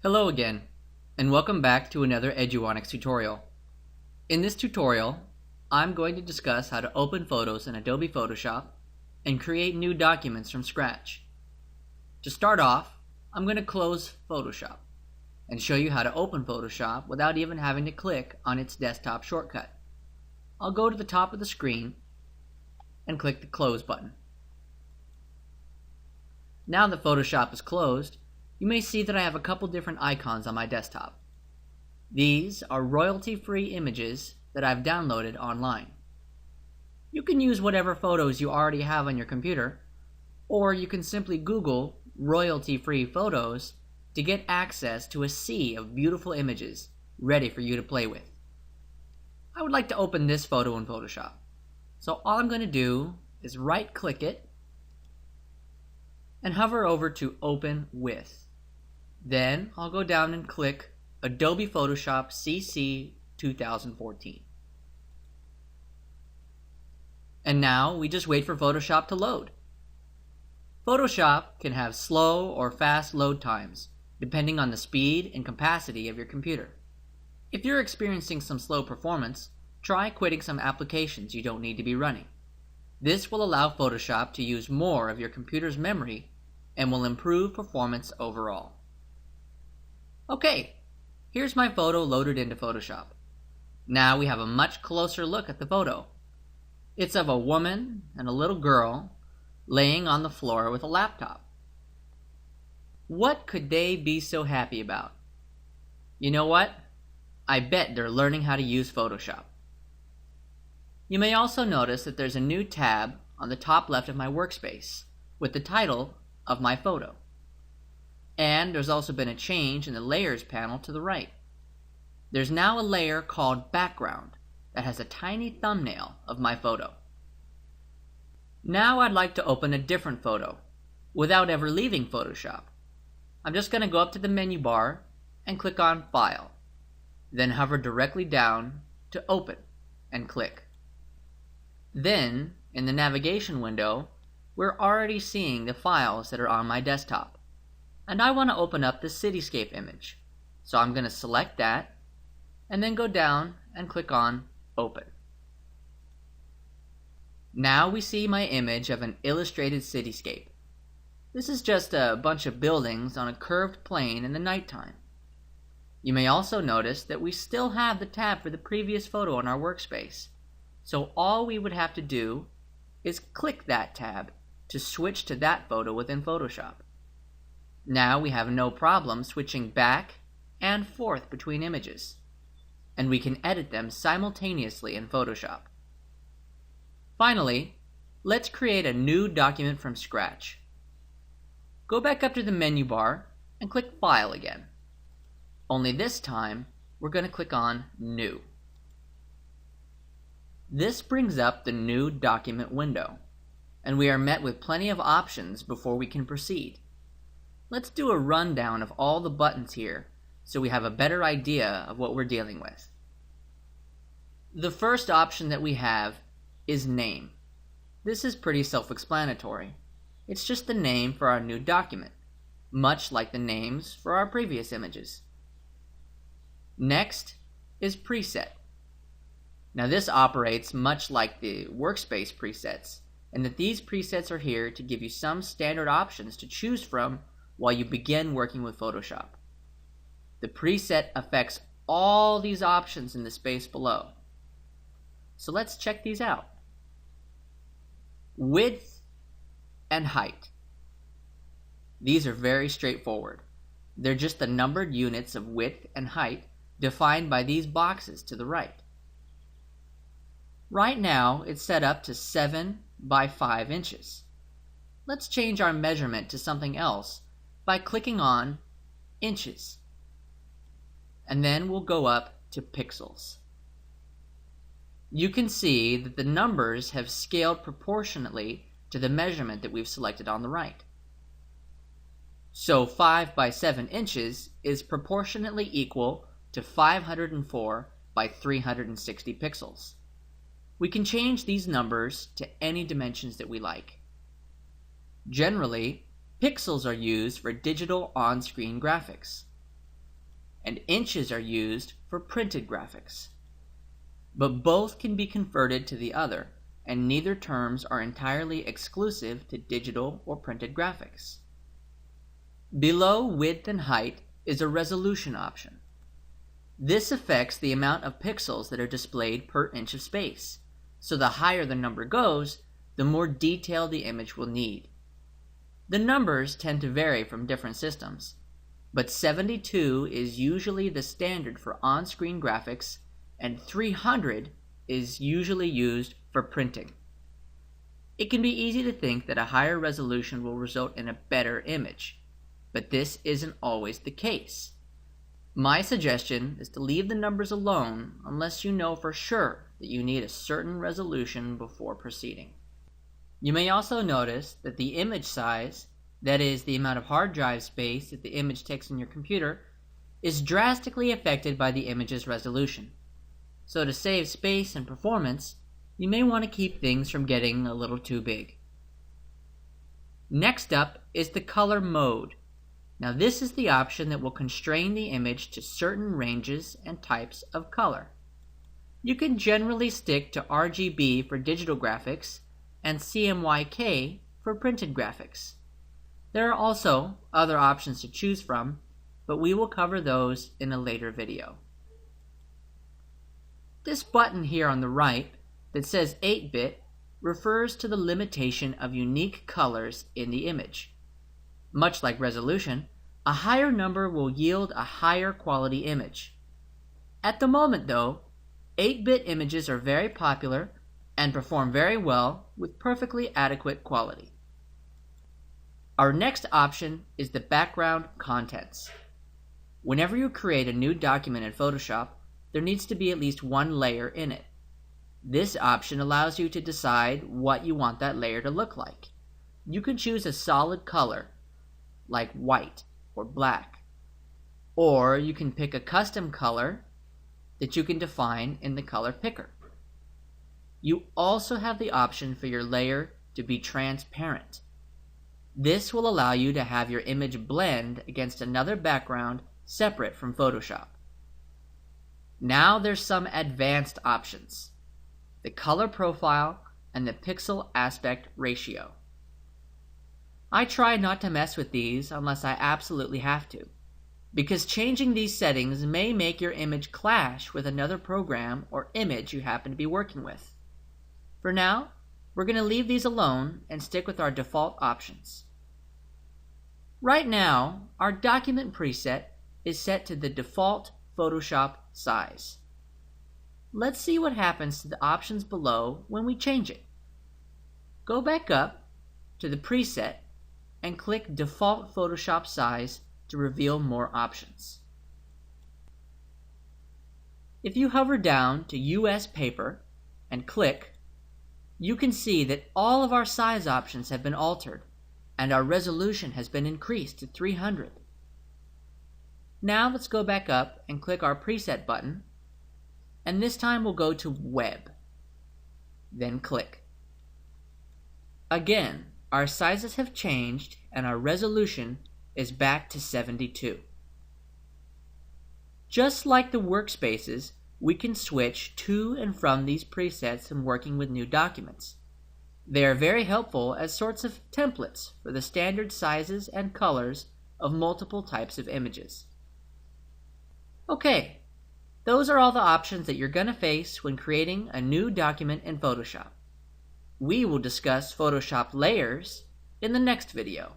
Hello again, and welcome back to another Eduonics tutorial. In this tutorial, I'm going to discuss how to open photos in Adobe Photoshop and create new documents from scratch. To start off, I'm going to close Photoshop and show you how to open Photoshop without even having to click on its desktop shortcut. I'll go to the top of the screen and click the Close button. Now that Photoshop is closed, you may see that I have a couple different icons on my desktop. These are royalty-free images that I've downloaded online. You can use whatever photos you already have on your computer, or you can simply Google royalty-free photos to get access to a sea of beautiful images ready for you to play with. I would like to open this photo in Photoshop, so all I'm going to do is right-click it and hover over to Open With. Then I'll go down and click Adobe Photoshop CC 2014. And now we just wait for Photoshop to load. Photoshop can have slow or fast load times, depending on the speed and capacity of your computer. If you're experiencing some slow performance, try quitting some applications you don't need to be running. This will allow Photoshop to use more of your computer's memory and will improve performance overall. Okay, here's my photo loaded into Photoshop. Now we have a much closer look at the photo. It's of a woman and a little girl laying on the floor with a laptop. What could they be so happy about? You know what? I bet they're learning how to use Photoshop. You may also notice that there's a new tab on the top left of my workspace with the title of my photo. And there's also been a change in the Layers panel to the right. There's now a layer called Background that has a tiny thumbnail of my photo. Now I'd like to open a different photo without ever leaving Photoshop. I'm just going to go up to the menu bar and click on File, then hover directly down to Open and click. Then, in the navigation window, we're already seeing the files that are on my desktop. And I want to open up the cityscape image. So I'm going to select that and then go down and click on Open. Now we see my image of an illustrated cityscape. This is just a bunch of buildings on a curved plane in the nighttime. You may also notice that we still have the tab for the previous photo on our workspace. So all we would have to do is click that tab to switch to that photo within Photoshop. Now we have no problem switching back and forth between images, and we can edit them simultaneously in Photoshop. Finally, let's create a new document from scratch. Go back up to the menu bar and click File again. Only this time, we're going to click on New. This brings up the new document window, and we are met with plenty of options before we can proceed. Let's do a rundown of all the buttons here so we have a better idea of what we're dealing with. The first option that we have is Name. This is pretty self-explanatory. It's just the name for our new document, much like the names for our previous images. Next is Preset. Now this operates much like the workspace presets, in that these presets are here to give you some standard options to choose from while you begin working with Photoshop. The preset affects all these options in the space below. So let's check these out. Width and height. These are very straightforward. They're just the numbered units of width and height defined by these boxes to the right. Right now it's set up to 7 by 5 inches. Let's change our measurement to something else by clicking on Inches. And then we'll go up to Pixels. You can see that the numbers have scaled proportionately to the measurement that we've selected on the right. So 5 by 7 inches is proportionately equal to 504 by 360 pixels. We can change these numbers to any dimensions that we like. Generally, pixels are used for digital on-screen graphics. and inches are used for printed graphics. But both can be converted to the other, and neither terms are entirely exclusive to digital or printed graphics. Below width and height is a resolution option. This affects the amount of pixels that are displayed per inch of space, so the higher the number goes, the more detail the image will need. The numbers tend to vary from different systems, but 72 is usually the standard for on-screen graphics, and 300 is usually used for printing. It can be easy to think that a higher resolution will result in a better image, but this isn't always the case. My suggestion is to leave the numbers alone unless you know for sure that you need a certain resolution before proceeding. You may also notice that the image size, that is, the amount of hard drive space that the image takes in your computer, is drastically affected by the image's resolution. So to save space and performance, you may want to keep things from getting a little too big. Next up is the color mode. Now this is the option that will constrain the image to certain ranges and types of color. You can generally stick to RGB for digital graphics and CMYK for printed graphics. There are also other options to choose from, but we will cover those in a later video. This button here on the right that says 8-bit refers to the limitation of unique colors in the image. Much like resolution, a higher number will yield a higher quality image. At the moment though, 8-bit images are very popular and perform very well with perfectly adequate quality. Our next option is the background contents. Whenever you create a new document in Photoshop, there needs to be at least one layer in it. This option allows you to decide what you want that layer to look like. You can choose a solid color, like white or black, or you can pick a custom color that you can define in the color picker. You also have the option for your layer to be transparent. This will allow you to have your image blend against another background separate from Photoshop. Now there's some advanced options: the color profile and the pixel aspect ratio. I try not to mess with these unless I absolutely have to, because changing these settings may make your image clash with another program or image you happen to be working with. For now, we're going to leave these alone and stick with our default options. Right now, our document preset is set to the default Photoshop size. Let's see what happens to the options below when we change it. Go back up to the preset and click Default Photoshop Size to reveal more options. If you hover down to US Paper and click, you can see that all of our size options have been altered and our resolution has been increased to 300. Now let's go back up and click our preset button, and this time we'll go to Web. Then click. Again, our sizes have changed and our resolution is back to 72. Just like the workspaces, we can switch to and from these presets when working with new documents. They are very helpful as sorts of templates for the standard sizes and colors of multiple types of images. Okay, those are all the options that you're going to face when creating a new document in Photoshop. We will discuss Photoshop layers in the next video.